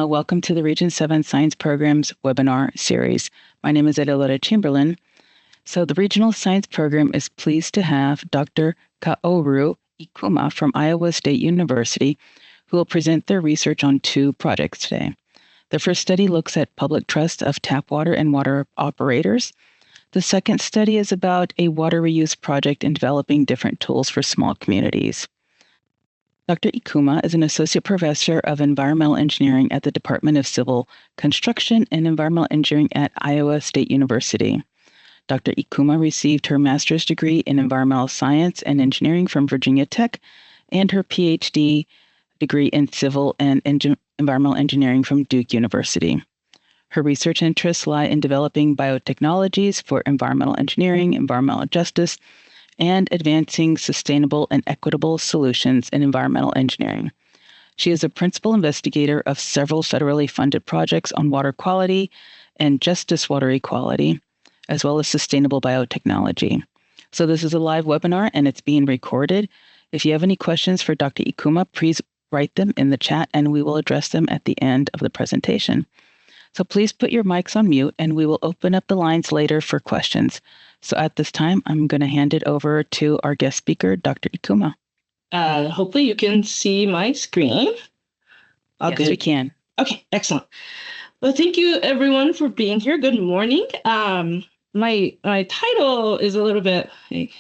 Welcome to the Region 7 Science Program's webinar series. My name is Adelita Chamberlain. So the Regional Science Program is pleased to have Dr. Kaoru Ikuma from Iowa State University, who will present their research on two projects today. The first study looks at public trust of tap water and water operators. The second study is about a water reuse project in developing different tools for small communities. Dr. Ikuma is an associate professor of environmental engineering at the Department of Civil Construction and Environmental Engineering at Iowa State University. Dr. Ikuma received her master's degree in environmental science and engineering from Virginia Tech and her PhD degree in civil and environmental engineering from Duke University. Her research interests lie in developing biotechnologies for environmental engineering, environmental justice, and advancing sustainable and equitable solutions in environmental engineering. She is a principal investigator of several federally funded projects on water quality and justice water equality, as well as sustainable biotechnology. So this is a live webinar and it's being recorded. If you have any questions for Dr. Ikuma, please write them in the chat and we will address them at the end of the presentation. So please put your mics on mute and we will open up the lines later for questions. So at this time, I'm going to hand it over to our guest speaker, Dr. Ikuma. Hopefully you can see my screen. Yes, we can. Okay, excellent. Well, thank you everyone for being here. Good morning. My title is a little bit maybe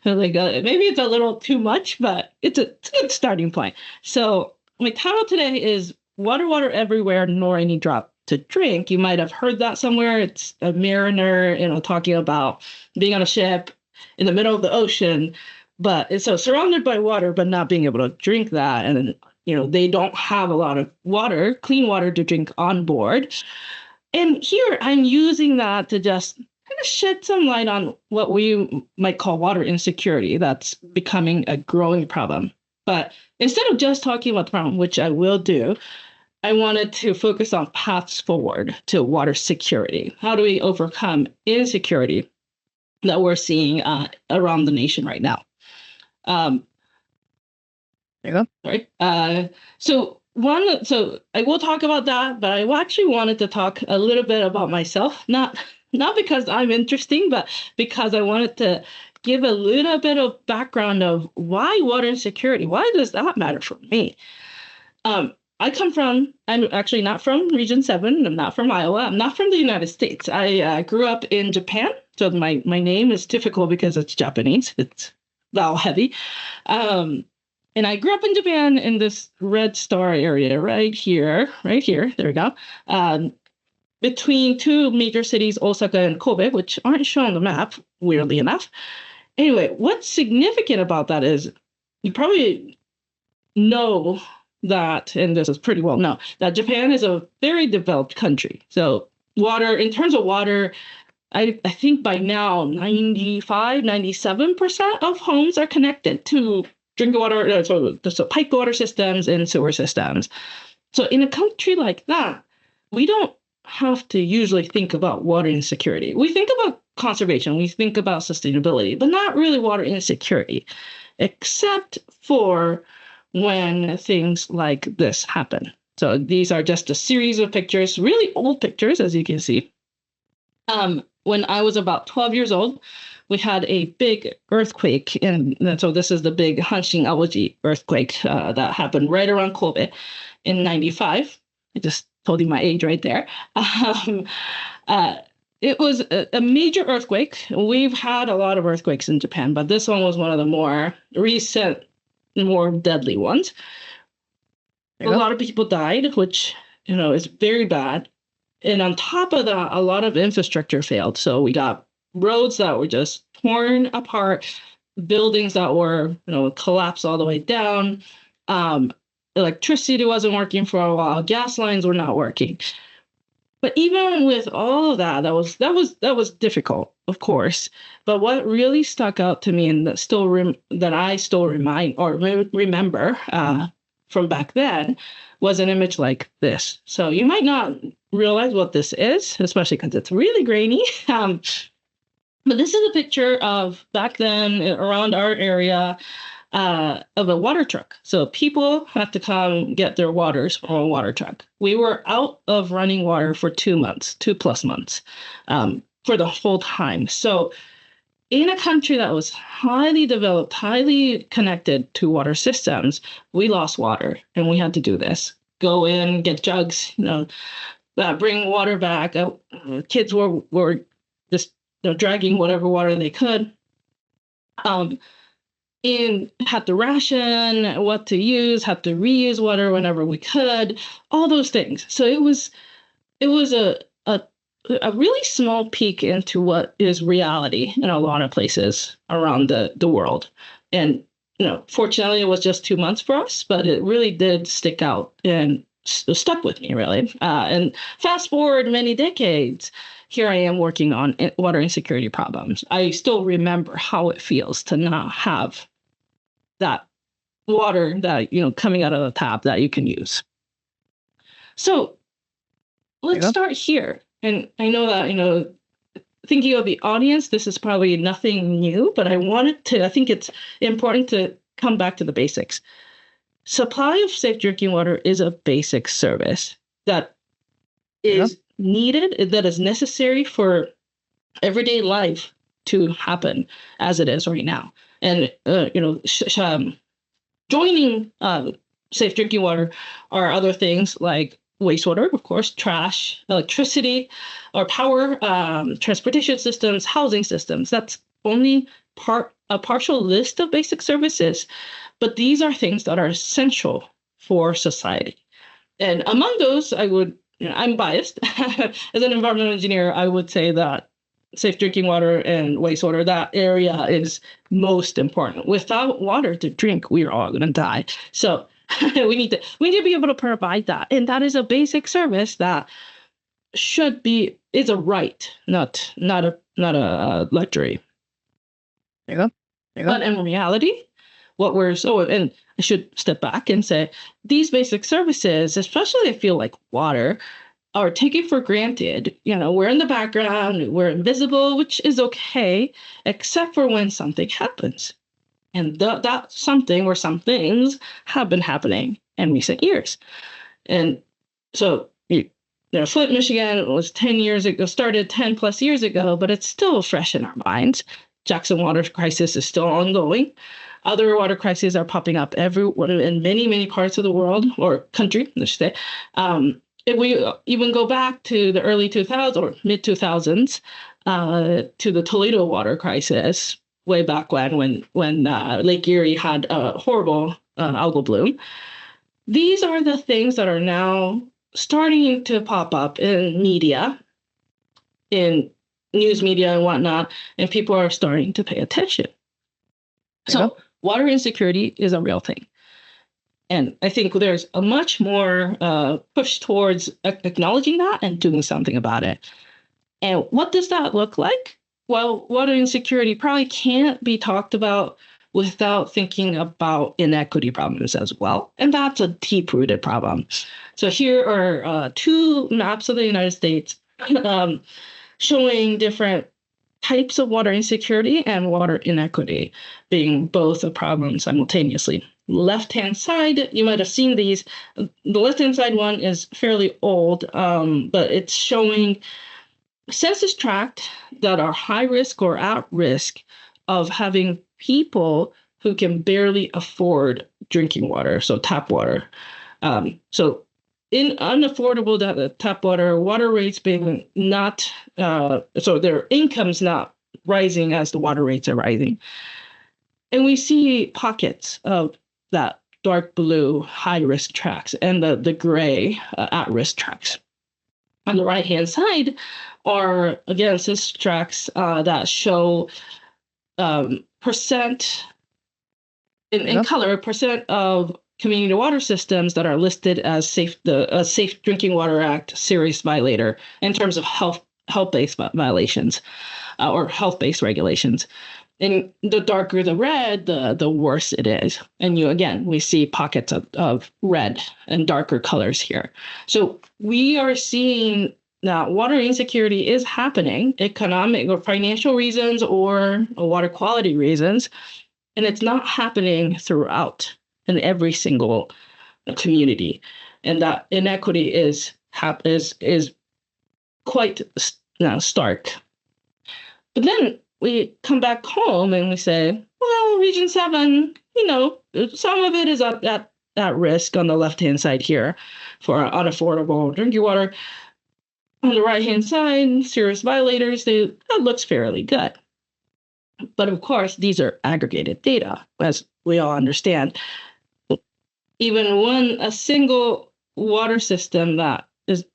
it's a little too much, but it's a good starting point. So my title today is Water Everywhere, nor any drop to drink. You might have heard that somewhere. It's a mariner, talking about being on a ship in the middle of the ocean, but it's so surrounded by water, but not being able to drink that. And they don't have a lot of water, clean water to drink on board. And here I'm using that to just kind of shed some light on what we might call water insecurity that's becoming a growing problem. But instead of just talking about the problem, which I will do, I wanted to focus on paths forward to water security. How do we overcome insecurity that we're seeing around the nation right now? There you go. Sorry. So I will talk about that, but I actually wanted to talk a little bit about myself, not because I'm interesting, but because I wanted to give a little bit of background of why water insecurity. Why does that matter for me? I'm actually not from Region 7. I'm not from Iowa. I'm not from the United States. I grew up in Japan. So my name is difficult because it's Japanese. It's vowel heavy. And I grew up in Japan in this red star area right here. There we go. Between two major cities, Osaka and Kobe, which aren't shown on the map, weirdly enough. Anyway, what's significant about that is you probably know that, and this is pretty well known, that Japan is a very developed country. So in terms of water, I think by now 97% of homes are connected to drinking water, so piped water systems and sewer systems. So in a country like that, we don't have to usually think about water insecurity. We think about conservation, we think about sustainability, but not really water insecurity, except for when things like this happen. So these are just a series of pictures, really old pictures, as you can see. When I was about 12 years old, we had a big earthquake. And so this is the big Hanshin Aoji earthquake that happened right around Kobe in 95. I just told you my age right there. It was a major earthquake. We've had a lot of earthquakes in Japan, but this one was one of the more recent, more deadly ones. A lot of people died, which, is very bad. And on top of that, a lot of infrastructure failed. So we got roads that were just torn apart, buildings that were, collapsed all the way down. Electricity wasn't working for a while. Gas lines were not working. But even with all of that, that was difficult, of course. But what really stuck out to me, and that I still remember from back then, was an image like this. So you might not realize what this is, especially because it's really grainy. But this is a picture of back then around our area. of a water truck. So people had to come get their waters from a water truck. We were out of running water for 2 months, 2+ months, for the whole time. So in a country that was highly developed, highly connected to water systems, we lost water, and we had to do this. Go in, get jugs, bring water back. Kids were just dragging whatever water they could. And had to ration what to use, had to reuse water whenever we could, all those things. So it was a really small peek into what is reality in a lot of places around the world. And fortunately, it was just 2 months for us, but it really did stick out and stuck with me, really. And fast forward many decades, here I am working on water insecurity problems. I still remember how it feels to not have that water that coming out of the tap that you can use. So let's start here. And I know that thinking of the audience, this is probably nothing new, but I think it's important to come back to the basics. Supply of safe drinking water is a basic service that is needed, that is necessary for everyday life to happen as it is right now. And, joining safe drinking water are other things like wastewater, of course, trash, electricity, or power, transportation systems, housing systems. That's only a partial list of basic services, but these are things that are essential for society. And among those, I'm biased. As an environmental engineer, I would say that safe drinking water and wastewater, that area is most important. Without water to drink, we're all going to die. So we need to be able to provide that. And that is a basic service that is a right, not a luxury. There you go. But in reality, and I should step back and say, these basic services, especially I feel like water, are taken for granted. We're in the background, we're invisible, which is okay, except for when something happens. And that something or some things have been happening in recent years. And so, Flint, Michigan was 10 years ago, started 10 plus years ago, but it's still fresh in our minds. Jackson water crisis is still ongoing. Other water crises are popping up in many, many parts of the world or country, let's say. If we even go back to the early 2000s or mid 2000s, to the Toledo water crisis, way back when Lake Erie had a horrible algal bloom. These are the things that are now starting to pop up in media, in news media and whatnot, and people are starting to pay attention. So water insecurity is a real thing. And I think there's a much more push towards acknowledging that and doing something about it. And what does that look like? Well, water insecurity probably can't be talked about without thinking about inequity problems as well. And that's a deep-rooted problem. So here are two maps of the United States showing different types of water insecurity and water inequity being both a problem simultaneously. Left-hand side, you might have seen these. The left-hand side one is fairly old, but it's showing census tract that are high risk or at risk of having people who can barely afford drinking water, so tap water. So in unaffordable tap water rates being not, so their income's not rising as the water rates are rising. And we see pockets of that dark blue high-risk tracts and the gray at-risk tracts. On the right-hand side are, again, census tracts that show percent in color, percent of community water systems that are listed as Safe Drinking Water Act serious violator in terms of health-based violations or health-based regulations. And the darker the red, the worse it is. And we see pockets of red and darker colors here. So we are seeing that water insecurity is happening, economic or financial reasons or water quality reasons. And it's not happening throughout in every single community. And that inequity is quite stark. But then we come back home and we say, well, Region 7, some of it is at risk on the left-hand side here for unaffordable drinking water. On the right-hand side, serious violators, that looks fairly good. But of course, these are aggregated data, as we all understand. Even when a single water system that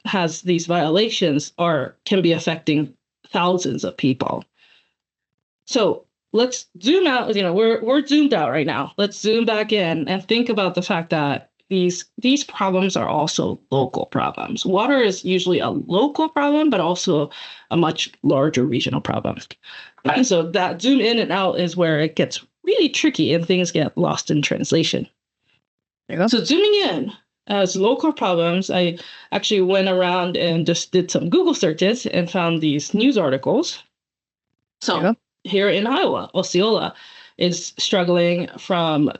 has these violations can be affecting thousands of people. So let's zoom out. We're zoomed out right now. Let's zoom back in and think about the fact that these problems are also local problems. Water is usually a local problem, but also a much larger regional problem. And so that zoom in and out is where it gets really tricky and things get lost in translation. There you go. So zooming in as local problems, I actually went around and just did some Google searches and found these news articles. So here in Iowa, Osceola is struggling from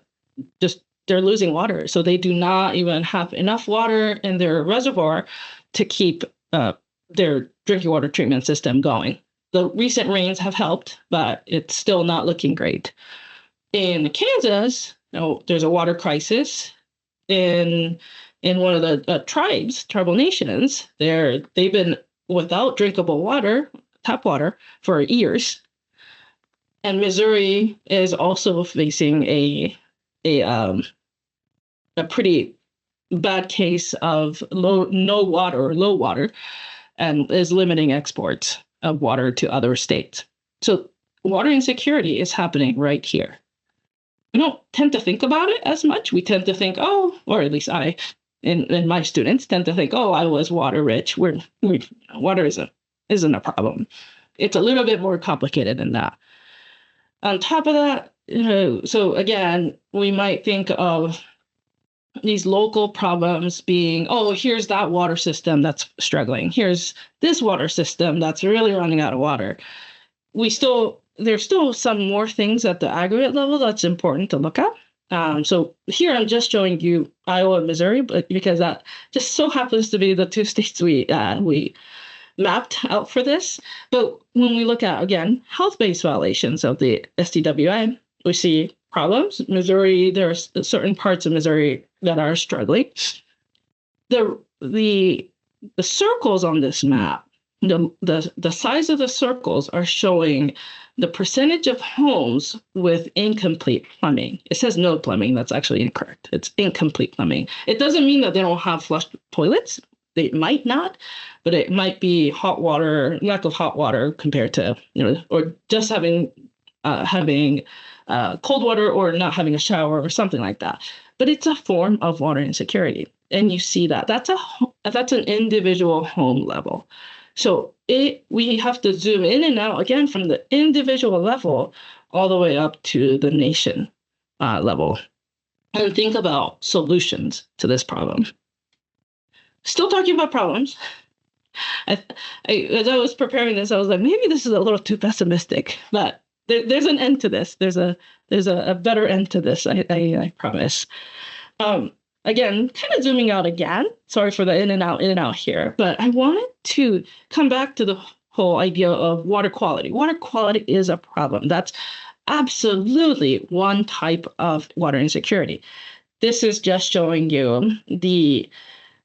they're losing water. So they do not even have enough water in their reservoir to keep their drinking water treatment system going. The recent rains have helped, but it's still not looking great. In Kansas, there's a water crisis. In one of the tribal nations, they've been without drinkable water, tap water, for years. And Missouri is also facing a pretty bad case of low water, and is limiting exports of water to other states. So water insecurity is happening right here. We don't tend to think about it as much. We tend to think, or at least I, and my students tend to think, Iowa's water rich. Water isn't a problem. It's a little bit more complicated than that. On top of that, so again, we might think of these local problems being, here's that water system that's struggling. Here's this water system that's really running out of water. There's still some more things at the aggregate level that's important to look at. So here I'm just showing you Iowa and Missouri, but because that just so happens to be the two states we mapped out for this. But when we look at, again, health-based violations of the SDWA, we see problems. Missouri, there's certain parts of Missouri that are struggling. The circles on this map, the size of the circles are showing the percentage of homes with incomplete plumbing. It says no plumbing. That's actually incorrect. It's incomplete plumbing. It doesn't mean that they don't have flushed toilets. They might not, but it might be lack of hot water compared to, or just having cold water or not having a shower or something like that. But it's a form of water insecurity. And you see that. That's an individual home level. So we have to zoom in and out, again, from the individual level all the way up to the nation level, and think about solutions to this problem. Still talking about problems. As I was preparing this, I was like, maybe this is a little too pessimistic, but there's an end to this. There's a better end to this, I promise. Again, kind of zooming out again. Sorry for the in and out here, but I wanted to come back to the whole idea of water quality. Water quality is a problem. That's absolutely one type of water insecurity. This is just showing you the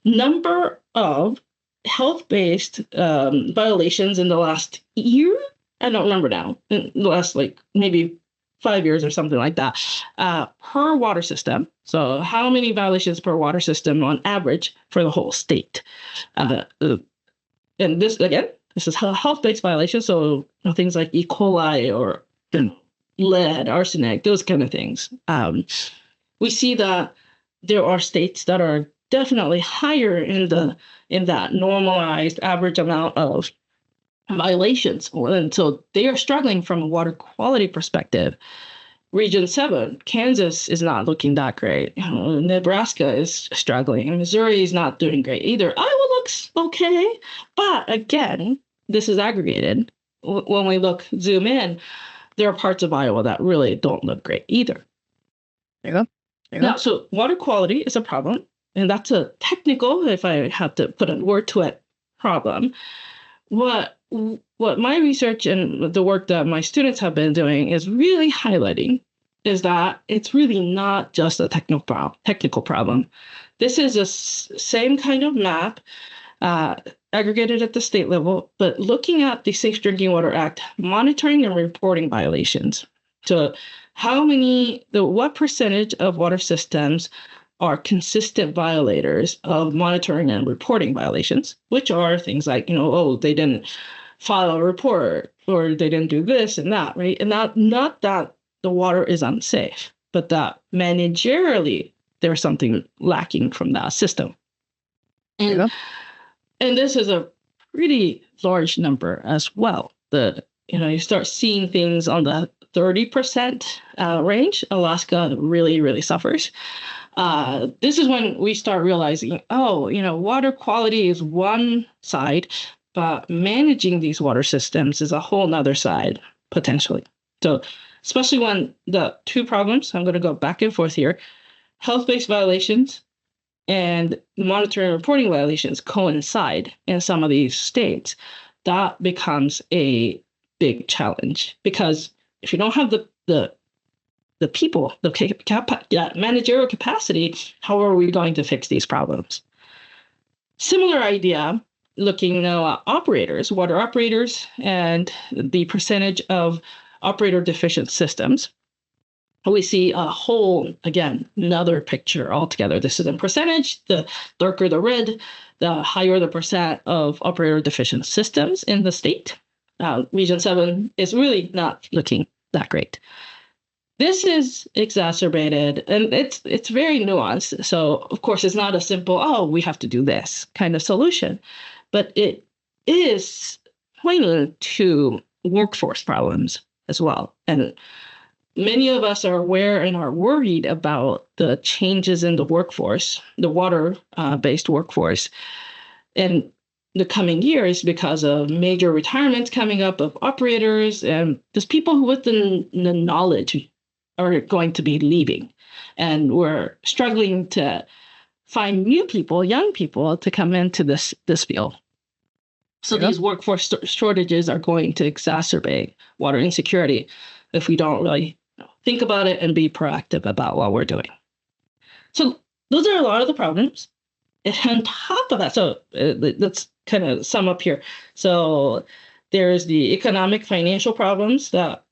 number of health-based violations in the last year. I don't remember now. In the last maybe 5 years or something like that, per water system. So how many violations per water system on average for the whole state? And this, again, this is health-based violations. So things like E. coli or lead, arsenic, those kind of things. We see that there are states that are definitely higher in that normalized average amount of violations. And so they are struggling from a water quality perspective. Region 7, Kansas is not looking that great. Nebraska is struggling. Missouri is not doing great either. Iowa looks okay. But again, this is aggregated. When we zoom in, there are parts of Iowa that really don't look great either. There you go. Now, so water quality is a problem, and that's a technical, if I have to put a word to it, problem. What my research and the work that my students have been doing is really highlighting is that it's really not just a technical problem. This is a same kind of map aggregated at the state level, but looking at the Safe Drinking Water Act, monitoring and reporting violations. So what percentage of water systems are consistent violators of monitoring and reporting violations, which are things like, they didn't file a report or they didn't do this and that, right? And not that the water is unsafe, but that managerially there's something lacking from that system. And this is a pretty large number as well. You start seeing things on the 30% range. Alaska really, really suffers. This is when we start realizing, water quality is one side, but managing these water systems is a whole nother side, potentially. So especially when the two problems, I'm going to go back and forth here, health-based violations and monitoring and reporting violations coincide in some of these states, that becomes a big challenge. Because if you don't have the people, the managerial capacity, how are we going to fix these problems? Similar idea, looking now at operators, water operators, and the percentage of operator deficient systems. We see a whole, again, another picture altogether. This is in percentage. The darker the red, the higher the percent of operator deficient systems in the state. Region 7 is really not looking that great. This is exacerbated, and it's very nuanced. So, of course, it's not a simple, we have to do this kind of solution. But it is pointing to workforce problems as well. And many of us are aware and are worried about the changes in the workforce, the water-based workforce, in the coming years because of major retirements coming up of operators and just people who with the knowledge are going to be leaving. And we're struggling to find new people, young people, to come into this field. So these workforce shortages are going to exacerbate water insecurity if we don't really think about it and be proactive about what we're doing. So those are a lot of the problems. And on top of that, so let's kind of sum up here. So there's the economic, financial problems that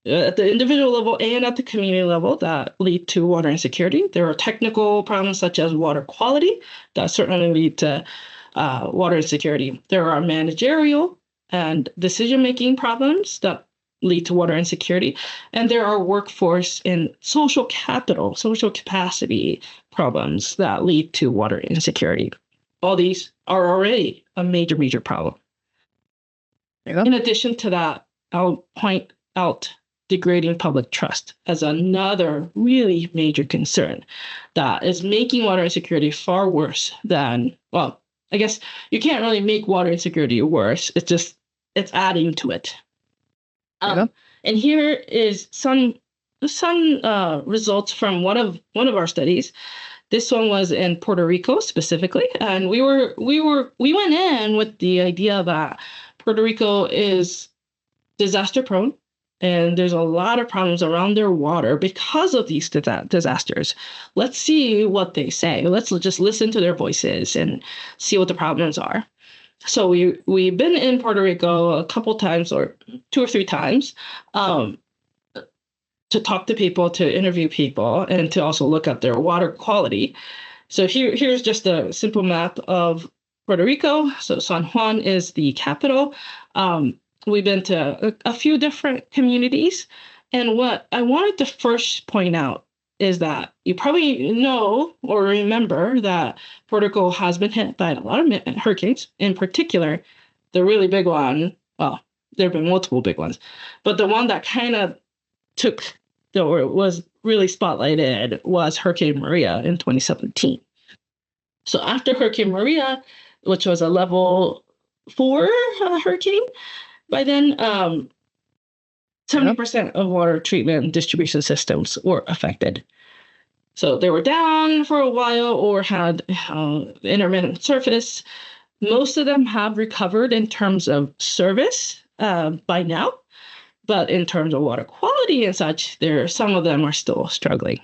at the individual level and at the community level that lead to water insecurity. There are technical problems such as water quality that certainly lead to water insecurity. There are managerial and decision-making problems that lead to water insecurity. And there are workforce and social capital, social capacity problems that lead to water insecurity. All these are already a major, major problem. In addition to that, I'll point out degrading public trust as another really major concern that is making water insecurity far worse than, well, I guess you can't really make water insecurity worse. It's adding to it. And here is some results from one of our studies. This one was in Puerto Rico specifically, and we went in with the idea that Puerto Rico is disaster prone, and there's a lot of problems around their water because of these disasters. Let's see what they say. Let's just listen to their voices and see what the problems are. So we've been in Puerto Rico a couple times, or 2 or 3 times, to talk to people, to interview people, and to also look at their water quality. So here's just a simple map of Puerto Rico. So San Juan is the capital. We've been to a few different communities. And what I wanted to first point out is that you probably know or remember that Puerto Rico has been hit by a lot of hurricanes. In particular, the really big one, well, there have been multiple big ones, but the one that kind of was really spotlighted was Hurricane Maria in 2017. So after Hurricane Maria, which was a level 4 hurricane, by then, 70% of water treatment distribution systems were affected. So they were down for a while or had intermittent service. Most of them have recovered in terms of service by now, but in terms of water quality and such, some of them are still struggling.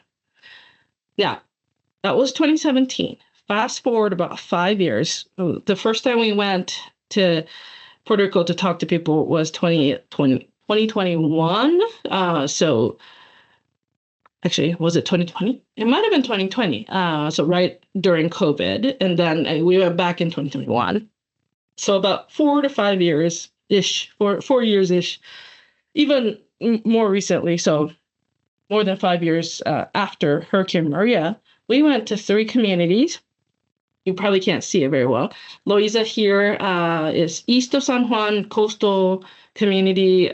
Now, that was 2017. Fast forward about 5 years. The first time we went to Puerto Rico to talk to people was 2021. So actually, was it 2020? It might have been 2020. So right during COVID. And then we went back in 2021. So about 4 to 5 years-ish, 4 years-ish, even more recently. So more than 5 years after Hurricane Maria, we went to 3 communities. You probably can't see it very well. Loiza here is east of San Juan, coastal community.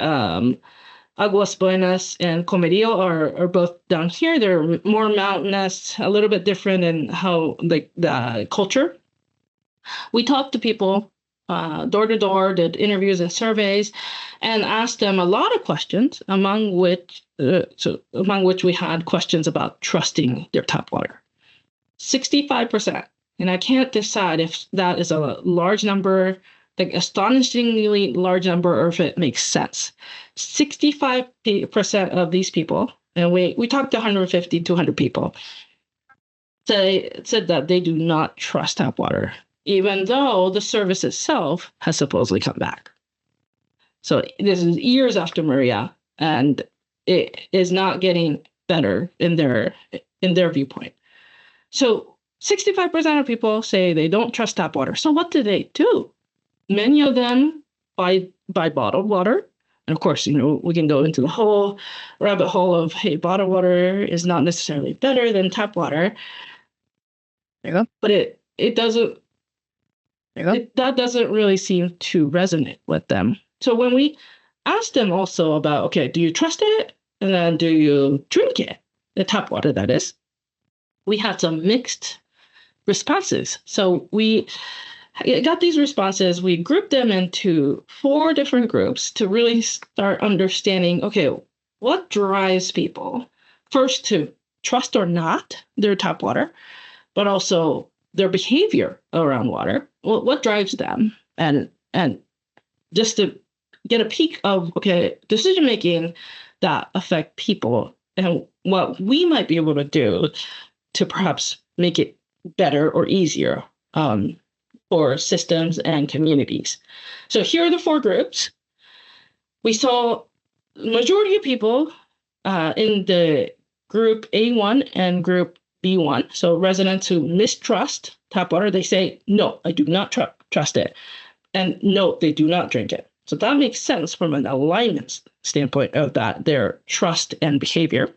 Aguas Buenas and Comerío are both down here. They're more mountainous, a little bit different in how the culture. We talked to people door to door, did interviews and surveys, and asked them a lot of questions, among which we had questions about trusting their tap water. 65%. And I can't decide if that is a large number, like astonishingly large number, or if it makes sense. 65% of these people, and we talked to 150, 200 people, said that they do not trust tap water, even though the service itself has supposedly come back. So this is years after Maria, and it is not getting better in their viewpoint. So 65% of people say they don't trust tap water. So what do? Many of them buy bottled water. And of course, we can go into the whole rabbit hole of, hey, bottled water is not necessarily better than tap water. There you go. But it doesn't, that doesn't really seem to resonate with them. So when we asked them also about, okay, do you trust it? And then do you drink it? The tap water, that is. We had some mixed responses. So we got these responses. We grouped them into 4 different groups to really start understanding, okay, what drives people first to trust or not their tap water, but also their behavior around water. What drives them? And just to get a peek of, okay, decision making that affect people and what we might be able to do to perhaps make it better or easier for systems and communities. So here are the 4 groups. We saw the majority of people in the group A1 and group B1. So residents who mistrust tap water, they say, no, I do not trust it. And no, they do not drink it. So that makes sense from an alignment standpoint of that, their trust and behavior.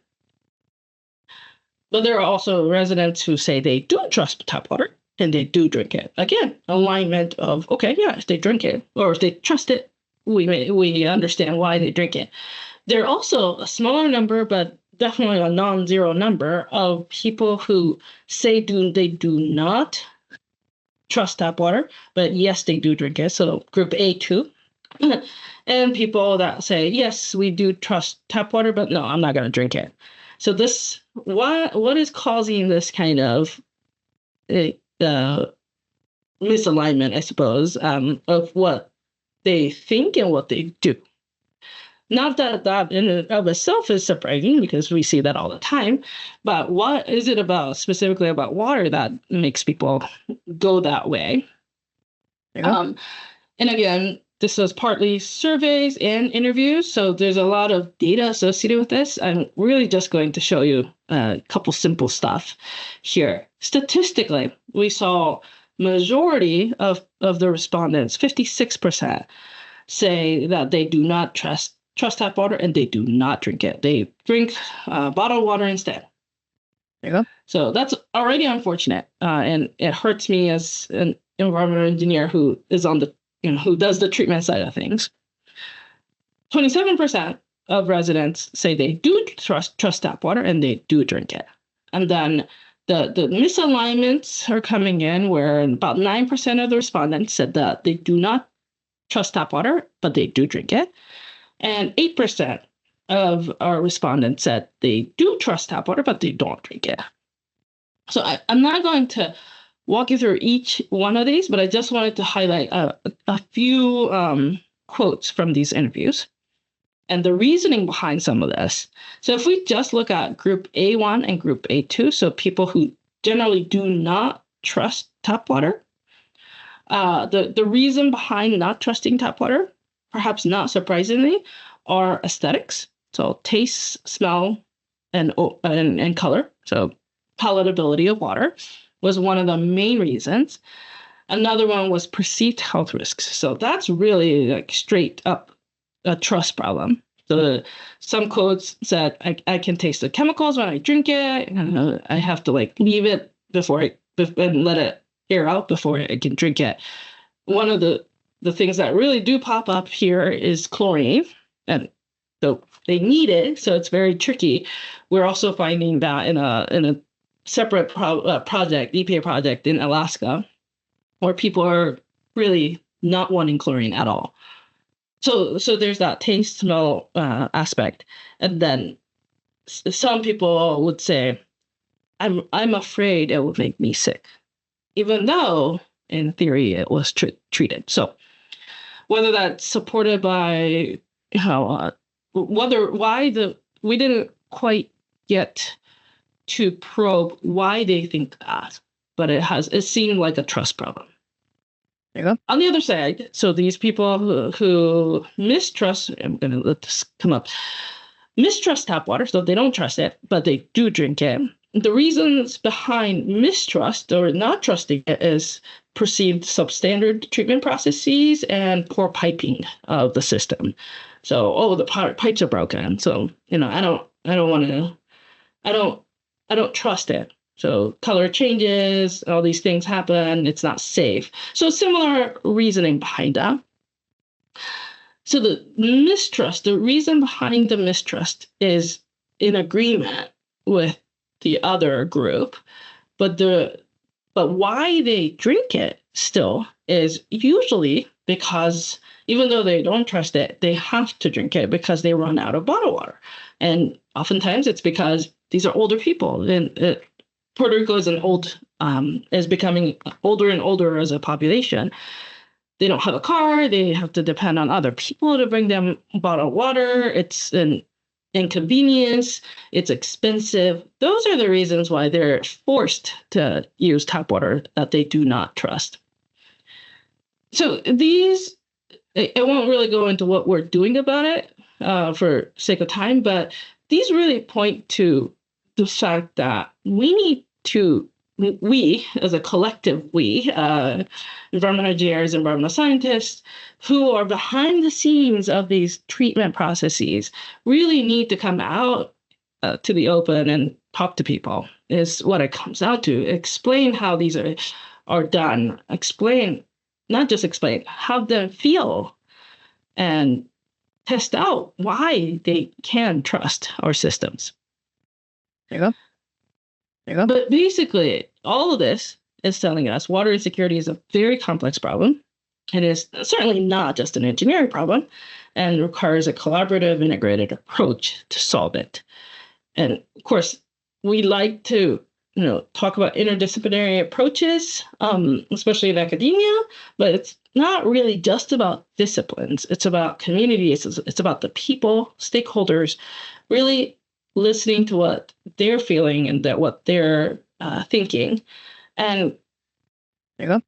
But there are also residents who say they do trust tap water and they do drink it. Again, alignment of, okay, yeah, if they drink it or if they trust it, we understand why they drink it. There are also a smaller number, but definitely a non-zero number of people who say they do not trust tap water, but yes, they do drink it. So group A2. And people that say, yes, we do trust tap water, but no, I'm not going to drink it. So this, what is causing this kind of misalignment, I suppose, of what they think and what they do? Not that that in and of itself is surprising, because we see that all the time, but what is it about, specifically about water, that makes people go that way? And again, this was partly surveys and interviews, so there's a lot of data associated with this. I'm really just going to show you a couple simple stuff here. Statistically, we saw majority of the respondents, 56%, say that they do not trust tap water and they do not drink it. They drink bottled water instead. There you go. So that's already unfortunate, and it hurts me as an environmental engineer who is on the who does the treatment side of things. 27% of residents say they do trust tap water and they do drink it. And then the misalignments are coming in, where about 9% of the respondents said that they do not trust tap water, but they do drink it. And 8% of our respondents said they do trust tap water, but they don't drink it. So I'm not going to walk you through each one of these, but I just wanted to highlight a few quotes from these interviews and the reasoning behind some of this. So if we just look at group A1 and group A2, so people who generally do not trust tap water, the reason behind not trusting tap water, perhaps not surprisingly, are aesthetics. So taste, smell, and color. So palatability of water was one of the main reasons. Another one was perceived health risks. So that's really like straight up a trust problem. So some quotes said, I can taste the chemicals when I drink it. And I have to like leave it and let it air out before I can drink it. One of the things that really do pop up here is chlorine. And so they need it. So it's very tricky. We're also finding that in a separate project, EPA project in Alaska, where people are really not wanting chlorine at all. So there's that taste smell aspect, and then some people would say, I'm afraid it will make me sick, even though in theory it was treated. So whether that's supported by we didn't quite get to probe why they think that, but it seemed like a trust problem. There you go. On the other side, so these people who mistrust, I'm going to let this come up, mistrust tap water, so they don't trust it, but they do drink it. The reasons behind mistrust or not trusting it is perceived substandard treatment processes and poor piping of the system. So, the pipes are broken. So, I don't trust it. So color changes, all these things happen. It's not safe. So similar reasoning behind that. So the reason behind the mistrust is in agreement with the other group, but why they drink it still is usually because even though they don't trust it, they have to drink it because they run out of bottled water. And oftentimes it's because these are older people, and Puerto Rico is becoming older and older as a population. They don't have a car. They have to depend on other people to bring them bottled water. It's an inconvenience. It's expensive. Those are the reasons why they're forced to use tap water that they do not trust. So I won't really go into what we're doing about it for sake of time, but these really point to the fact that we as a collective, environmental engineers, environmental scientists, who are behind the scenes of these treatment processes, really need to come out to the open and talk to people, is what it comes out to. Explain how these are done. Have them feel and test out why they can trust our systems. There you go. But basically, all of this is telling us water insecurity is a very complex problem. It is certainly not just an engineering problem and requires a collaborative, integrated approach to solve it. And of course, we like to talk about interdisciplinary approaches, especially in academia, but it's not really just about disciplines. It's about communities. It's about the people, stakeholders, really listening to what they're feeling and what they're thinking, and coming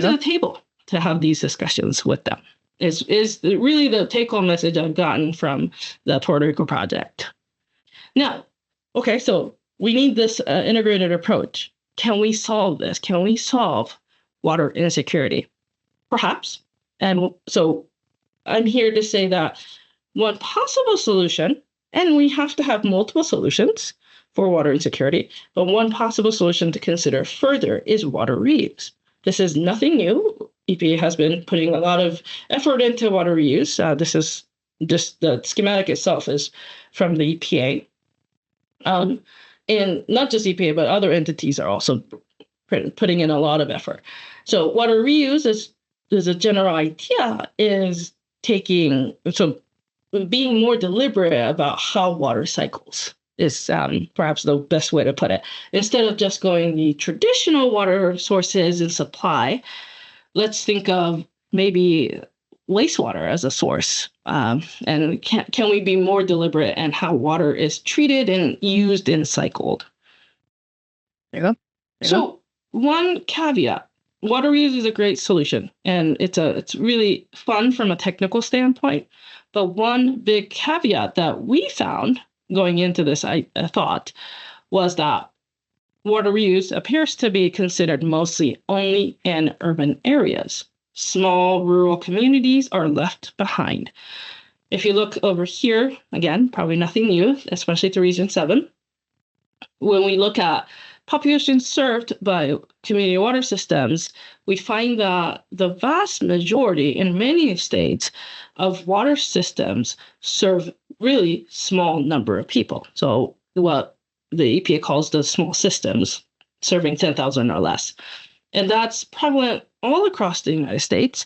to the table to have these discussions with them is really the take-home message I've gotten from the Puerto Rico project. Now, okay, so we need this integrated approach. Can we solve this? Can we solve water insecurity? Perhaps. And so I'm here to say that one possible solution, and we have to have multiple solutions for water insecurity, but one possible solution to consider further is water reuse. This is nothing new. EPA has been putting a lot of effort into water reuse. This is just the schematic itself is from the EPA. And not just EPA, but other entities are also putting in a lot of effort. So water reuse is a general idea is taking, so being more deliberate about how water cycles is perhaps the best way to put it. Instead of just going the traditional water sources and supply, let's think of maybe wastewater as a source. And can we be more deliberate in how water is treated and used and cycled? There you go. So one caveat, water reuse is a great solution, and it's really fun from a technical standpoint. But one big caveat that we found going into this, I thought, was that water reuse appears to be considered mostly only in urban areas. Small rural communities are left behind. If you look over here, again, probably nothing new, especially to Region 7. When we look at population served by community water systems, we find that the vast majority in many states of water systems serve really small number of people. So what the EPA calls the small systems, serving 10,000 or less. And that's prevalent all across the United States.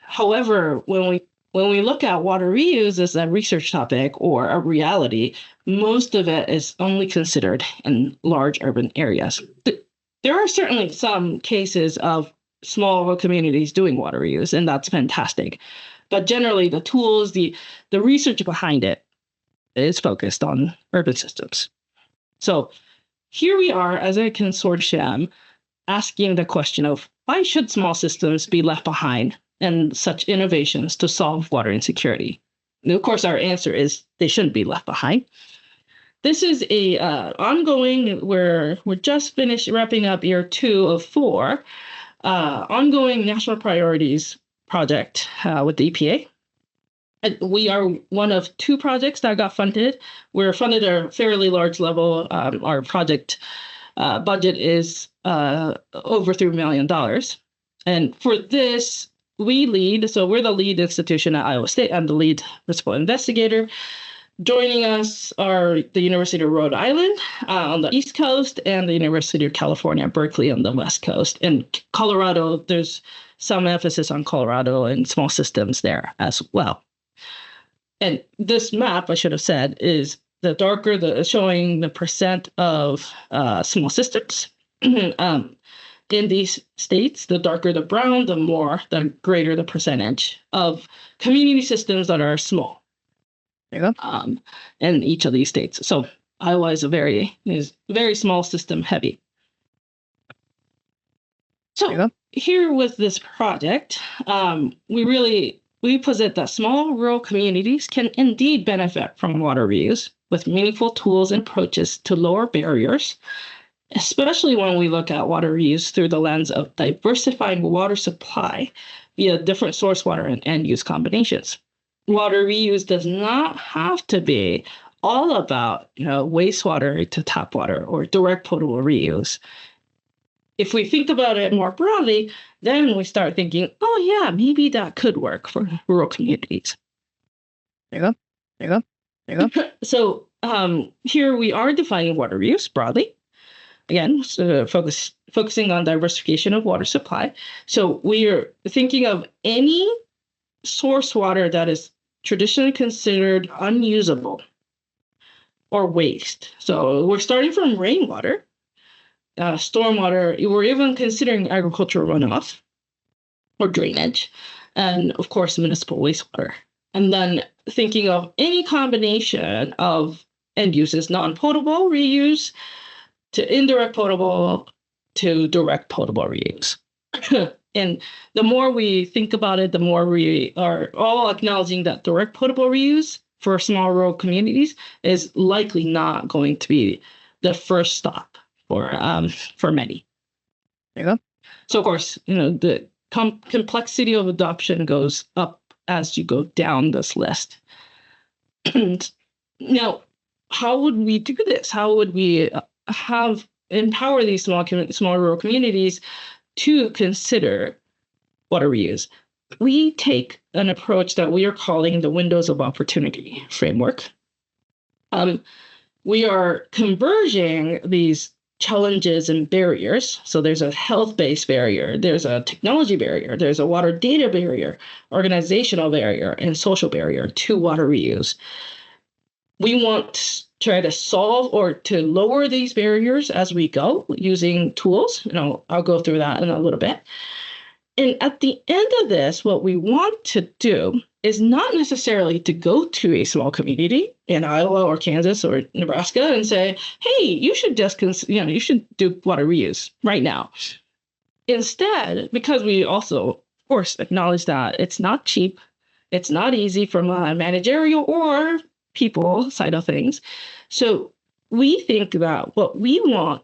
However, when we look at water reuse as a research topic or a reality, most of it is only considered in large urban areas. There are certainly some cases of small communities doing water reuse, and that's fantastic. But generally, the tools, the research behind it is focused on urban systems. So here we are as a consortium asking the question of why should small systems be left behind in such innovations to solve water insecurity? And of course, our answer is they shouldn't be left behind. This is a ongoing, we're just finished wrapping up year 2 of 4, ongoing national priorities project with the EPA. And we are one of 2 projects that got funded. We're funded at a fairly large level. Our project budget is over $3 million. And for this, we lead, so we're the lead institution at Iowa State. I'm the lead principal investigator. Joining us are the University of Rhode Island on the East Coast and the University of California, Berkeley on the West Coast. And Colorado, there's some emphasis on Colorado and small systems there as well. And this map, I should have said, is the darker, showing the percent of small systems. In these states, the darker the brown, the greater the percentage of community systems that are small. There you go. In each of these states. So Iowa is very small system heavy. So here with this project, we posit that small rural communities can indeed benefit from water reuse with meaningful tools and approaches to lower barriers, especially when we look at water reuse through the lens of diversifying water supply via different source water and end-use combinations. Water reuse does not have to be all about wastewater to tap water or direct potable reuse. If we think about it more broadly, then we start thinking, oh yeah, maybe that could work for rural communities. There you go. So here we are defining water reuse broadly. Again, focusing on diversification of water supply. So we are thinking of any source water that is traditionally considered unusable or waste. So we're starting from rainwater, stormwater. We're even considering agricultural runoff or drainage, and of course, municipal wastewater. And then thinking of any combination of end uses, non-potable reuse, to indirect potable, to direct potable reuse. And the more we think about it, the more we are all acknowledging that direct potable reuse for small rural communities is likely not going to be the first stop for many. There you go. So of course, the complexity of adoption goes up as you go down this list. And now, how would we do this? How would we empower these small rural communities to consider water reuse? We take an approach that we are calling the Windows of Opportunity framework. We are converging these challenges and barriers. So there's a health-based barrier, there's a technology barrier, there's a water data barrier, organizational barrier, and social barrier to water reuse. We want to try to solve or to lower these barriers as we go using tools. I'll go through that in a little bit. And at the end of this, what we want to do is not necessarily to go to a small community in Iowa or Kansas or Nebraska and say, hey, you should just, you should do water reuse right now. Instead, because we also, of course, acknowledge that it's not cheap, it's not easy from a managerial or people side of things. So we think that what we want,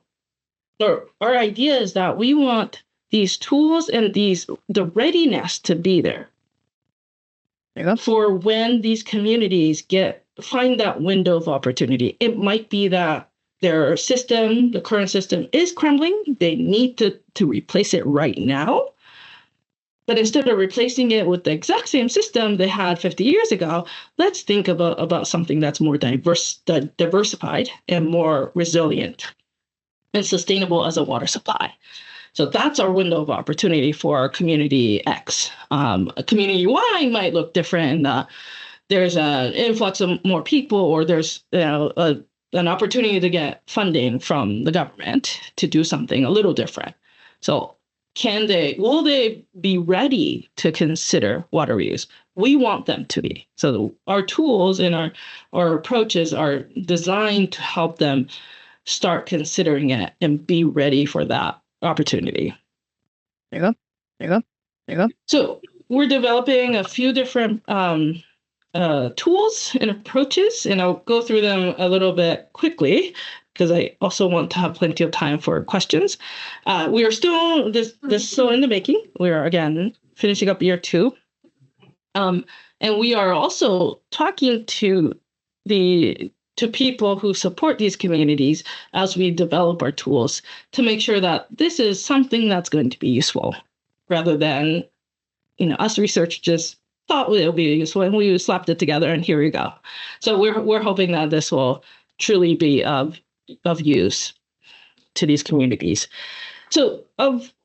or our idea is that we want these tools and the readiness to be there for when these communities find that window of opportunity. It might be that their system, the current system, is crumbling. They need to replace it right now. But instead of replacing it with the exact same system they had 50 years ago, let's think about something that's more diversified and more resilient and sustainable as a water supply. So that's our window of opportunity for community X. A community Y might look different. There's an influx of more people, or there's an opportunity to get funding from the government to do something a little different. So will they be ready to consider water reuse? We want them to be. So our tools and our approaches are designed to help them start considering it and be ready for that opportunity. There you go. So we're developing a few different tools and approaches, and I'll go through them a little bit quickly because I also want to have plenty of time for questions. We are still this still in the making. We are again finishing up year 2, and we are also talking to people who support these communities as we develop our tools to make sure that this is something that's going to be useful, rather than, us research just thought it would be useful and we slapped it together and here we go. So we're hoping that this will truly be of use to these communities. So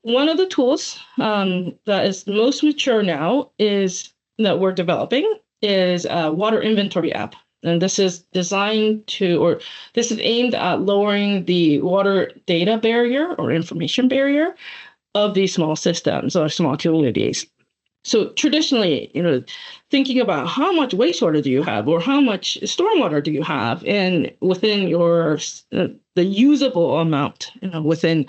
one of the tools that is most mature now that we're developing is a water inventory app. And this is this is aimed at lowering the water data barrier or information barrier of these small systems or small communities. So traditionally, thinking about how much wastewater do you have or how much stormwater do you have, and within your the usable amount, within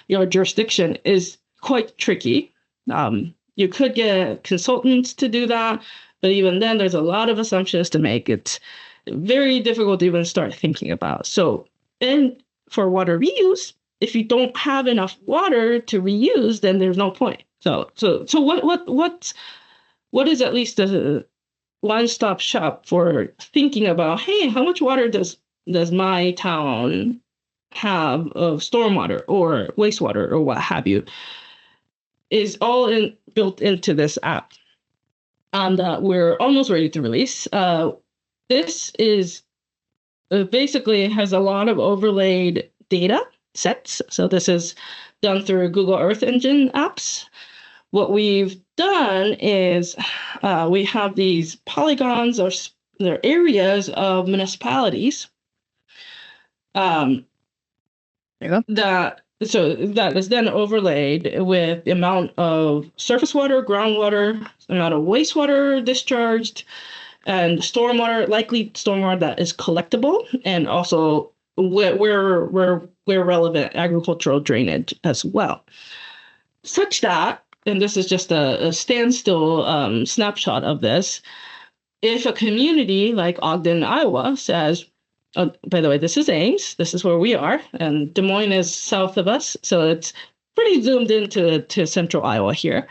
your jurisdiction is quite tricky. You could get consultants to do that, but even then, there's a lot of assumptions to make. It's very difficult to even start thinking about. So, and for water reuse, if you don't have enough water to reuse, then there's no point. So what is at least a one-stop shop for thinking about, hey, how much water does my town have of stormwater or wastewater or what have you, is all built into this app. And we're almost ready to release. This is basically has a lot of overlaid data sets. So this is done through Google Earth Engine apps. What we've done is we have these polygons or they're areas of municipalities There you go. that is then overlaid with the amount of surface water, groundwater, amount of wastewater discharged, and likely stormwater that is collectible, and also where relevant agricultural drainage as well. Such that, and this is just a standstill snapshot of this, if a community like Ogden, Iowa says, oh, by the way, this is Ames, this is where we are, and Des Moines is south of us, so it's pretty zoomed into central Iowa here.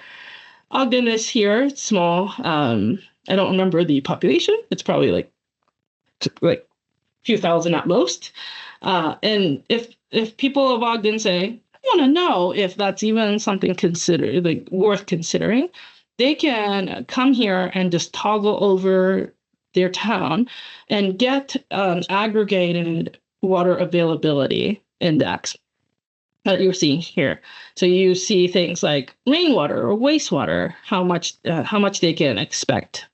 Ogden is here, it's small. I don't remember the population. It's probably like a few thousand at most. And if people of Ogden say, I want to know if that's even something worth considering, they can come here and just toggle over their town and get aggregated water availability index. that you're seeing here. So you see things like rainwater or wastewater, how much they can expect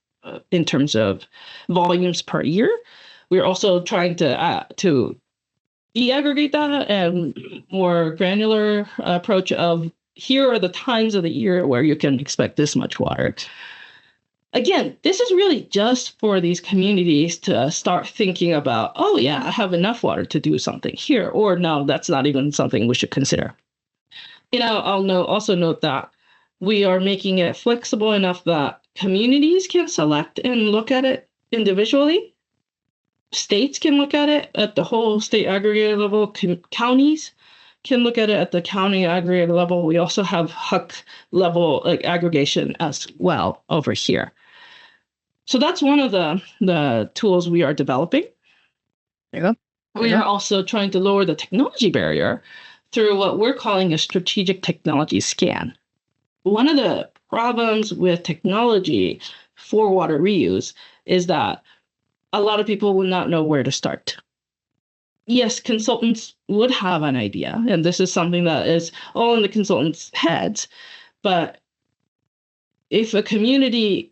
in terms of volumes per year. We're also trying to de-aggregate that and more granular approach of here are the times of the year where you can expect this much water. Again, this is really just for these communities to start thinking about, oh yeah, I have enough water to do something here, or no, that's not even something we should consider. I'll also note that we are making it flexible enough that communities can select and look at it individually. States can look at it at the whole state aggregate level. Counties can look at it at the county aggregate level. We also have HUC level aggregation as well over here. So that's one of the tools we are developing. There you go. We are also trying to lower the technology barrier through what we're calling a strategic technology scan. One of the problems with technology for water reuse is that a lot of people will not know where to start. Yes, consultants would have an idea, and this is something that is all in the consultants' heads. But if a community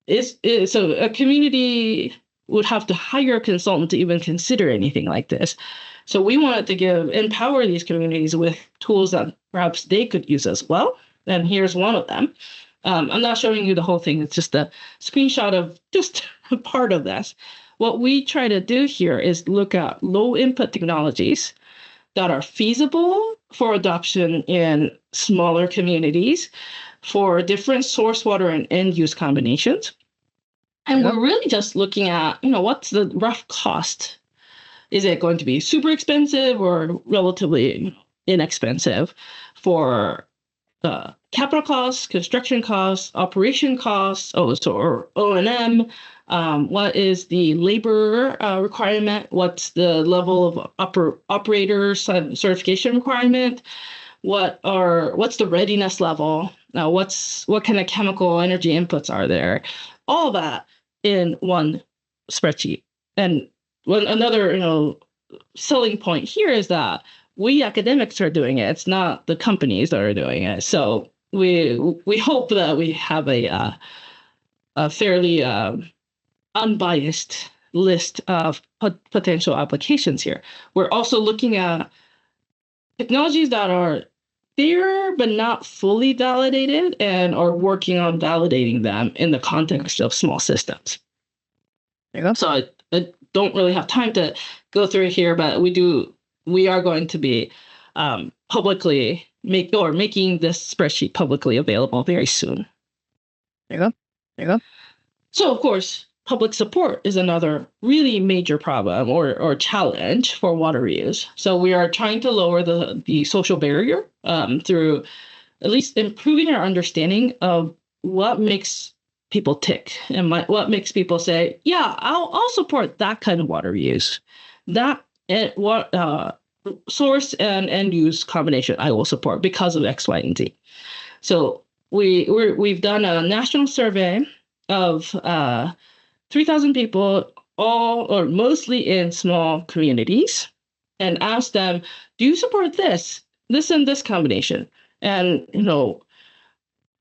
a community would have to hire a consultant to even consider anything like this. So we wanted to empower these communities with tools that perhaps they could use as well. And here's one of them. I'm not showing you the whole thing. It's just a screenshot of just a part of this. What we try to do here is look at low input technologies that are feasible for adoption in smaller communities for different source water and end use combinations. And we're really just looking at, what's the rough cost? Is it going to be super expensive or relatively inexpensive for capital costs, construction costs, operation costs, or O&M? What is the labor requirement? What's the level of operator certification requirement? What's the readiness level? What kind of chemical energy inputs are there? All that in one spreadsheet. And another selling point here is that we academics are doing it. It's not the companies that are doing it. So we hope that we have a fairly unbiased list of potential applications here. We're also looking at technologies that are there but not fully validated and are working on validating them in the context of small systems. There you go. So I don't really have time to go through it here, but we are going to be publicly making this spreadsheet publicly available very soon. There you go. So of course, public support is another really major problem or challenge for water reuse. So we are trying to lower the social barrier through at least improving our understanding of what makes people tick and what makes people say, yeah, I'll support that kind of water reuse. That source and end use combination I will support because of X, Y, and Z. So we've done a national survey of 3,000 people, all or mostly in small communities, and asked them, do you support this and this combination? And,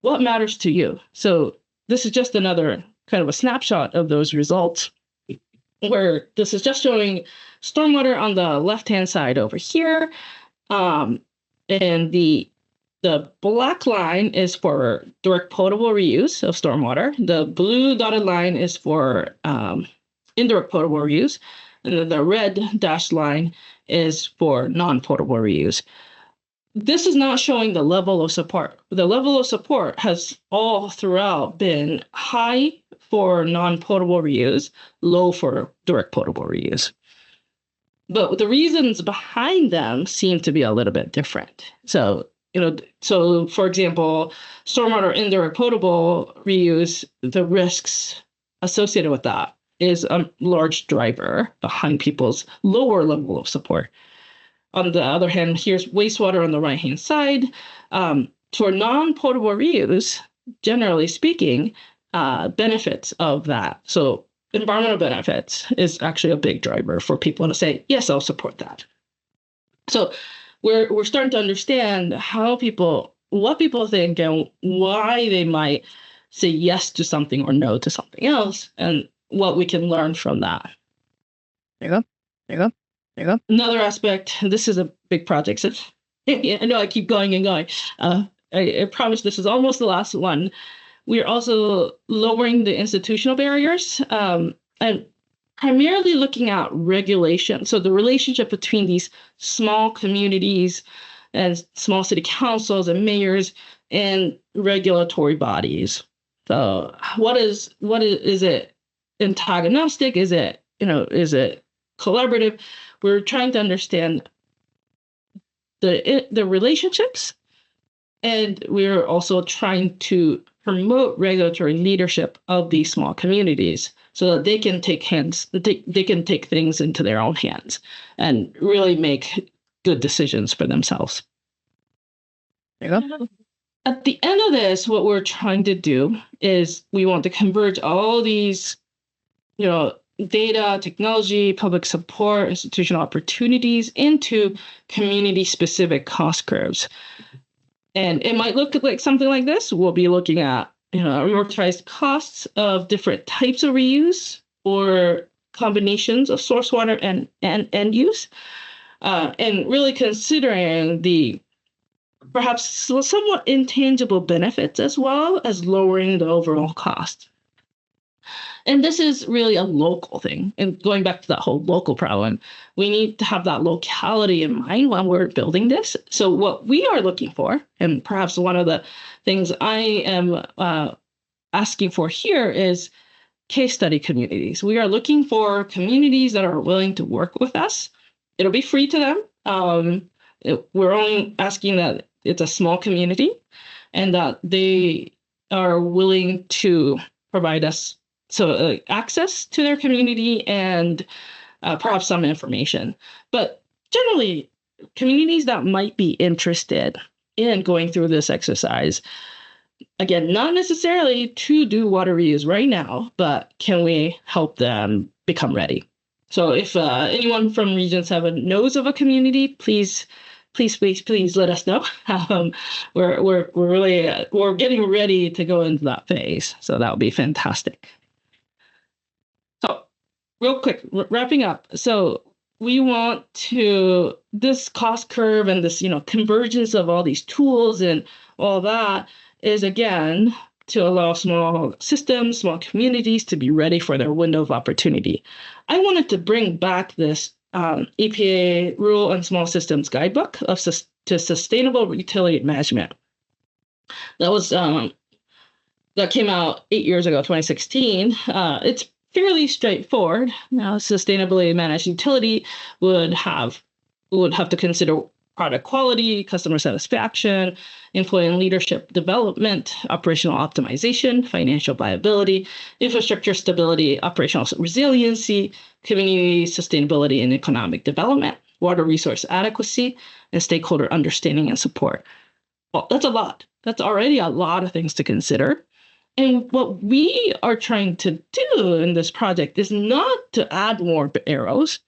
what matters to you? So this is just another kind of a snapshot of those results, where this is just showing stormwater on the left-hand side over here. And the black line is for direct potable reuse of stormwater. The blue dotted line is for indirect potable reuse. And then the red dashed line is for non-potable reuse. This is not showing the level of support. The level of support has all throughout been high for non-potable reuse, low for direct potable reuse. But the reasons behind them seem to be a little bit different. So for example, stormwater indirect potable reuse, the risks associated with that is a large driver behind people's lower level of support. On the other hand, here's wastewater on the right-hand side. For non-potable reuse, generally speaking, benefits of that. So environmental benefits is actually a big driver for people to say, yes, I'll support that. So we're starting to understand what people think and why they might say yes to something or no to something else, and what we can learn from that. There you go. There you go. There you go. Another aspect, this is a big project. So I know I keep going and going. I promise this is almost the last one. We're also lowering the institutional barriers, and primarily looking at regulation. So the relationship between these small communities and small city councils and mayors and regulatory bodies. So is it antagonistic? Is it collaborative? We're trying to understand the relationships, and we're also trying to promote regulatory leadership of these small communities so that they can take things into their own hands and really make good decisions for themselves. There you go. At the end of this, what we're trying to do is we want to converge all these, data, technology, public support, institutional opportunities into community-specific cost curves. And it might look like something like this. We'll be looking at, amortized costs of different types of reuse or combinations of source water and end use, and really considering the perhaps somewhat intangible benefits as well as lowering the overall cost. And this is really a local thing. And going back to that whole local problem, we need to have that locality in mind when we're building this. So what we are looking for, and perhaps one of the things I am asking for here, is case study communities. We are looking for communities that are willing to work with us. It'll be free to them. We're only asking that it's a small community and that they are willing to provide us access to their community and perhaps some information. But generally, communities that might be interested in going through this exercise, again, not necessarily to do water reuse right now, but can we help them become ready? So if anyone from Region 7 knows of a community, please let us know. We're getting ready to go into that phase. So that would be fantastic. So real quick, wrapping up. So we want this cost curve and this, convergence of all these tools and all that is, again, to allow small systems, small communities to be ready for their window of opportunity. I wanted to bring back this EPA Rural and Small Systems Guidebook to Sustainable Utility Management. That came out 8 years ago, 2016. It's fairly straightforward. Now, sustainably managed utility would have to consider product quality, customer satisfaction, employee and leadership development, operational optimization, financial viability, infrastructure stability, operational resiliency, community sustainability and economic development, water resource adequacy, and stakeholder understanding and support. Well, that's a lot. That's already a lot of things to consider. And what we are trying to do in this project is not to add more arrows,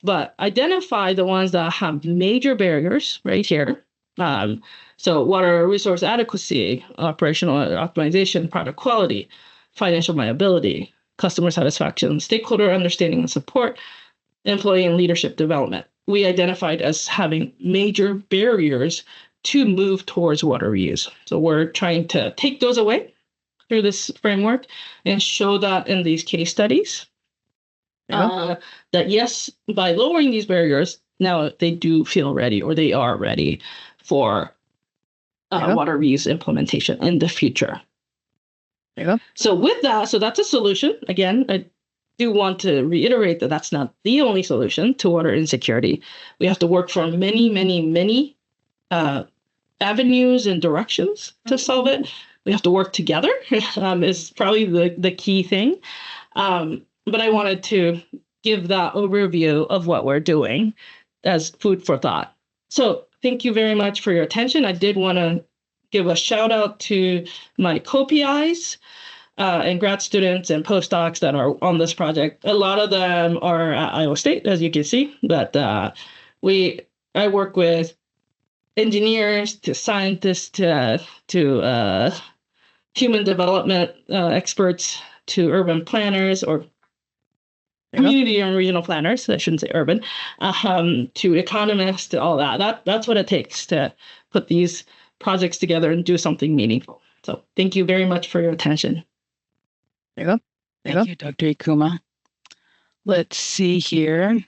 but identify the ones that have major barriers right here. So water resource adequacy, operational optimization, product quality, financial viability, customer satisfaction, stakeholder understanding and support, employee and leadership development. We identified as having major barriers to move towards water reuse. So we're trying to take those away through this framework and show that in these case studies. That yes, by lowering these barriers, now they do feel ready, or they are ready for water reuse implementation in the future. There you go. So with that, so that's a solution. Again, I do want to reiterate that that's not the only solution to water insecurity. We have to work from many, many, many avenues and directions to solve it. We have to work together is probably the key thing. But I wanted to give that overview of what we're doing as food for thought. So thank you very much for your attention. I did want to give a shout out to my co-PIs and grad students and postdocs that are on this project. A lot of them are at Iowa State, as you can see, but I work with engineers to scientists to human development experts to urban planners or community and regional planners. I shouldn't say urban, to economists, to all that. That's what it takes to put these projects together and do something meaningful. So thank you very much for your attention. There you go. Thank you, Dr. Ikuma. Let's see here.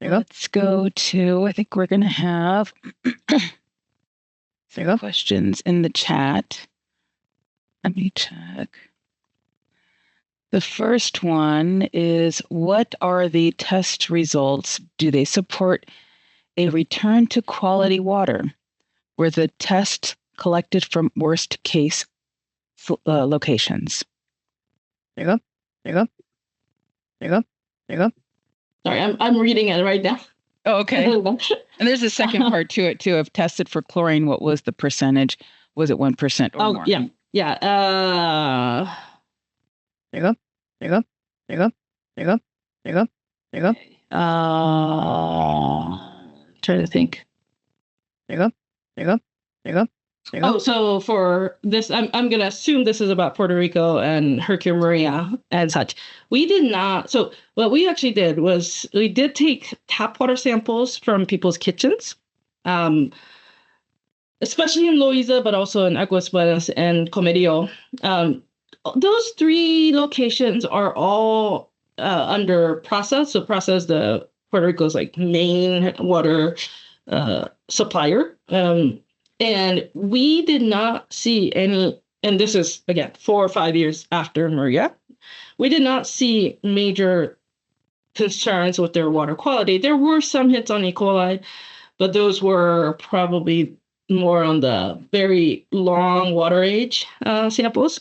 Let's go to, I think we're going to have questions in the chat. Let me check. The first one is, what are the test results? Do they support a return to quality water where the test collected from worst case locations? There you go. There you go. There you go. There you go. Sorry, I'm reading it right now. Oh, okay. And there's a second part to it too. If tested for chlorine, what was the percentage? Was it 1% or more? Yeah. There you go. There you go. There you go. There you go. There you go. There you go. Trying to think. There you go. There you go. There you go. Oh, so for this, I'm going to assume this is about Puerto Rico and Hurricane Maria and such. We did not. So what we actually did was we did take tap water samples from people's kitchens, especially in Loiza, but also in Aguas Buenas and Comerio. Those three locations are all under process. So process, the Puerto Rico's like main water supplier. And we did not see any, and this is, again, 4 or 5 years after Maria, we did not see major concerns with their water quality. There were some hits on E. coli, but those were probably more on the very long water age samples.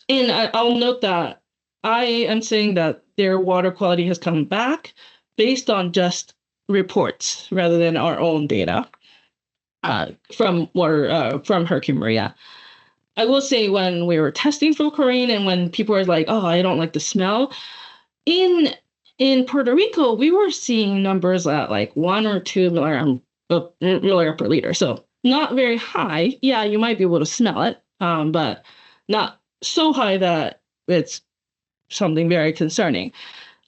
And I'll note that I am saying that their water quality has come back based on just reports rather than our own data. From Hurricane Maria. I will say when we were testing for chlorine and when people were like, oh, I don't like the smell, in Puerto Rico, we were seeing numbers at like 1 or 2 milliliter per liter. So not very high. Yeah, you might be able to smell it, but not so high that it's something very concerning.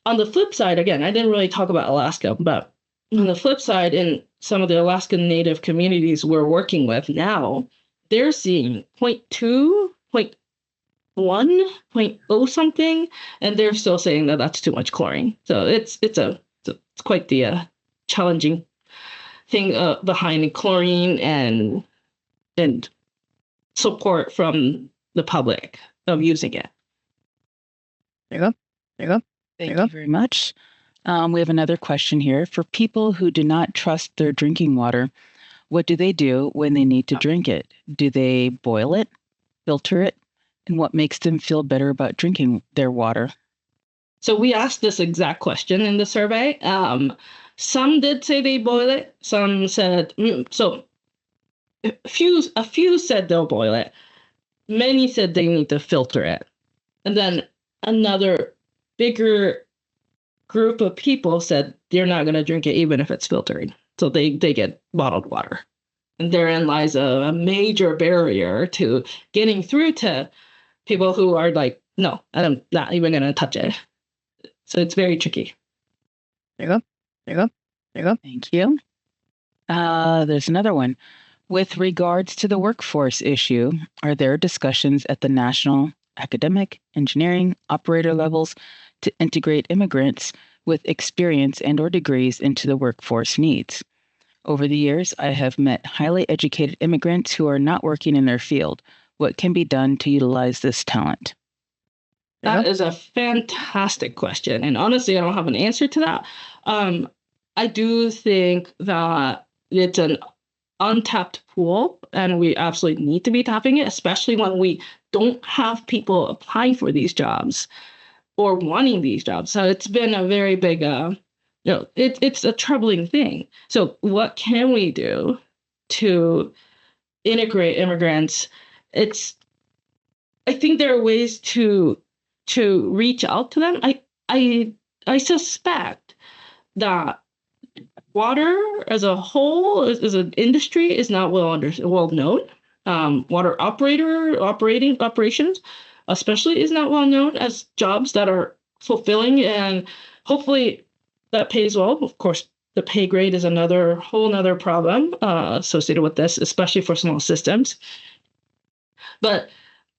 On the flip side, again, I didn't really talk about Alaska, but on the flip side, in some of the Alaskan Native communities we're working with now, they're seeing 0.2, 0.1, 0.0 something, and they're still saying that that's too much chlorine. So it's quite the challenging thing behind chlorine and support from the public of using it. There you go. There you go. Thank you very much. We have another question here. For people who do not trust their drinking water, what do they do when they need to drink it? Do they boil it, filter it, and what makes them feel better about drinking their water? So we asked this exact question in the survey. Some did say they boil it. Some said, so a few said they'll boil it. Many said they need to filter it. And then another bigger group of people said they're not going to drink it even if it's filtered. So they get bottled water. And therein lies a major barrier to getting through to people who are like, no, I'm not even going to touch it. So it's very tricky. There you go. There you go. There you go. Thank you. There's another one. With regards to the workforce issue, are there discussions at the national, academic, engineering, operator levels to integrate immigrants with experience and/or degrees into the workforce needs? Over the years, I have met highly educated immigrants who are not working in their field. What can be done to utilize this talent? That is a fantastic question. And honestly, I don't have an answer to that. I do think that it's an untapped pool and we absolutely need to be tapping it, especially when we don't have people applying for these jobs or wanting these jobs. So it's been a very big, it's a troubling thing. So what can we do to integrate immigrants? I think there are ways to reach out to them. I suspect that water as a whole, as an industry, is not well known. Water operations, especially, is not well known as jobs that are fulfilling, and hopefully that pays well. Of course, the pay grade is another whole nother problem associated with this, especially for small systems. But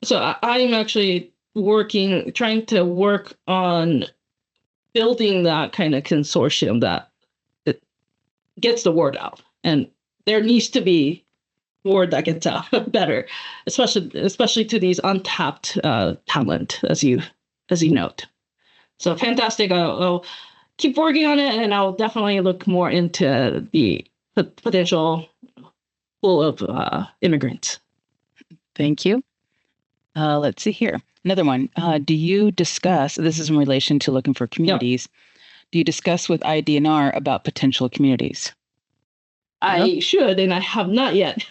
so I'm actually trying to work on building that kind of consortium that gets the word out. And there needs to be word that gets out better, especially to these untapped talent, as you note. So fantastic. I'll keep working on it, and I'll definitely look more into the potential pool of immigrants. Thank you. Let's see here. Another one. Do you discuss, this is in relation to looking for communities, do you discuss with IDNR about potential communities? I should, and I have not yet.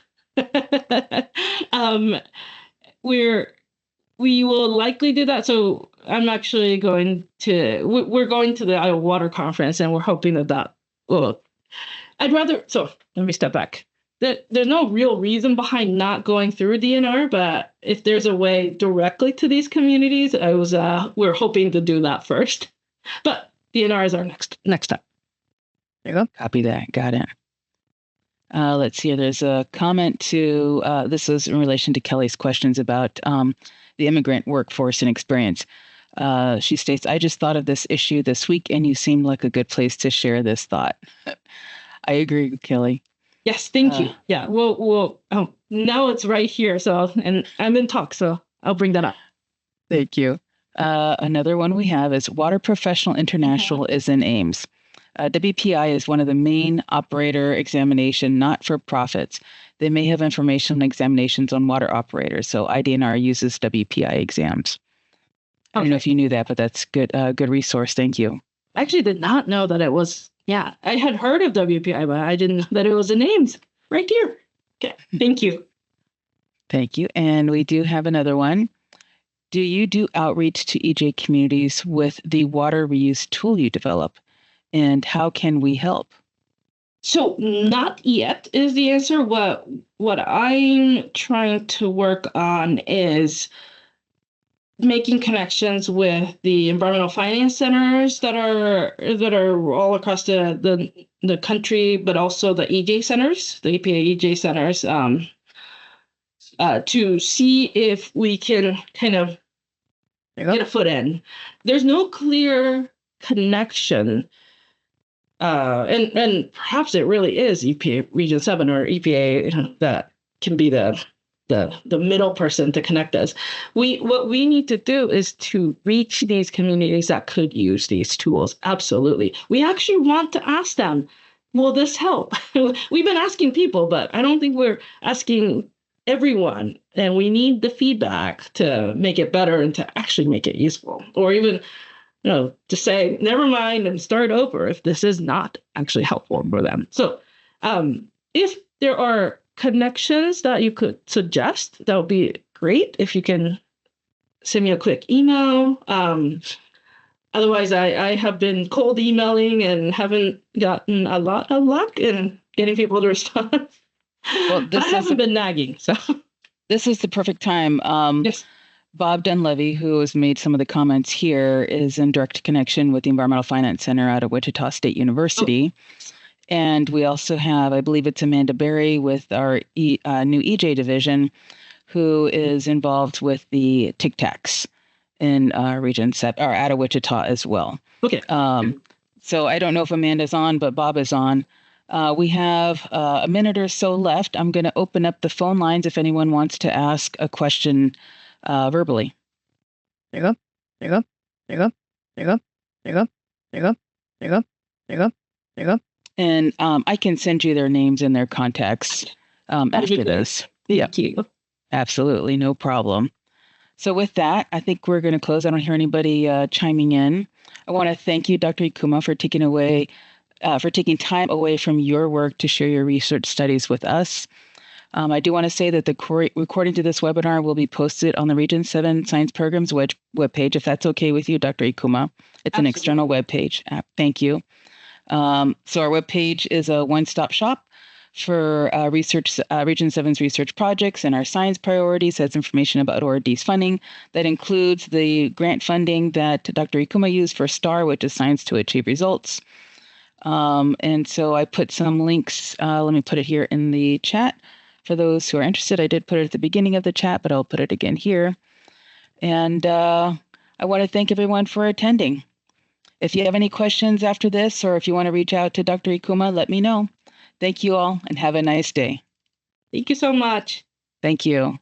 We will likely do that. So I'm actually we're going to the Iowa Water Conference, and we're hoping that well, so let me step back. There's no real reason behind not going through DNR, but if there's a way directly to these communities, we're hoping to do that first. But DNR is our next step. There you go. Copy that. Got it. Let's see. There's a comment to this is in relation to Kelly's questions about the immigrant workforce and experience. She states, "I just thought of this issue this week, and you seemed like a good place to share this thought." I agree, Kelly. Yes, thank you. Yeah, well, now it's right here. So, and I'm in talk, so I'll bring that up. Thank you. Another one we have is Water Professional International is in Ames. WPI is one of the main operator examination not-for-profits. They may have information on examinations on water operators, so IDNR uses WPI exams. I don't know if you knew that, but that's good. Good resource. Thank you. I actually did not know that it was. Yeah, I had heard of WPI, but I didn't know that it was in Ames. Right here. Okay. Thank you. Thank you. And we do have another one. Do you do outreach to EJ communities with the water reuse tool you develop? And how can we help? So not yet is the answer. What I'm trying to work on is making connections with the environmental finance centers that are all across the country, but also the EJ centers, the EPA EJ centers, to see if we can kind of get a foot in. There's no clear connection. And perhaps it really is EPA Region 7 or EPA that can be the middle person to connect us. What we need to do is to reach these communities that could use these tools. Absolutely. We actually want to ask them, will this help? We've been asking people, but I don't think we're asking everyone. And we need the feedback to make it better and to actually make it useful. Or even to say, never mind and start over if this is not actually helpful for them. So if there are connections that you could suggest, that would be great. If you can send me a quick email. Otherwise, I have been cold emailing and haven't gotten a lot of luck in getting people to respond. Well, I haven't been nagging, so. This is the perfect time. Yes. Bob Dunleavy, who has made some of the comments here, is in direct connection with the Environmental Finance Center out of Wichita State University. Oh. And we also have, I believe it's Amanda Berry with our new EJ division, who is involved with the Tic Tacs in Region 7, or out of Wichita as well. Okay. So I don't know if Amanda's on, but Bob is on. We have a minute or so left. I'm going to open up the phone lines if anyone wants to ask a question verbally. There you go. There you go. There you go. There you go. There you go. There you go. There you go. There you go. There you go. And I can send you their names and their contacts after this. Thank you. Absolutely. No problem. So with that, I think we're going to close. I don't hear anybody chiming in. I want to thank you, Dr. Ikuma, for taking time away from your work to share your research studies with us. I do want to say that the recording to this webinar will be posted on the Region 7 Science Programs webpage, if that's okay with you, Dr. Ikuma. It's Absolutely. An external webpage. Thank you. So our webpage is a one-stop shop for research, Region 7's research projects and our science priorities. Has information about ORD's funding. That includes the grant funding that Dr. Ikuma used for STAR, which is Science to Achieve Results. And so I put some links. Let me put it here in the chat for those who are interested. I did put it at the beginning of the chat, but I'll put it again here. And I want to thank everyone for attending. If you have any questions after this, or if you want to reach out to Dr. Ikuma, let me know. Thank you all and have a nice day. Thank you so much. Thank you.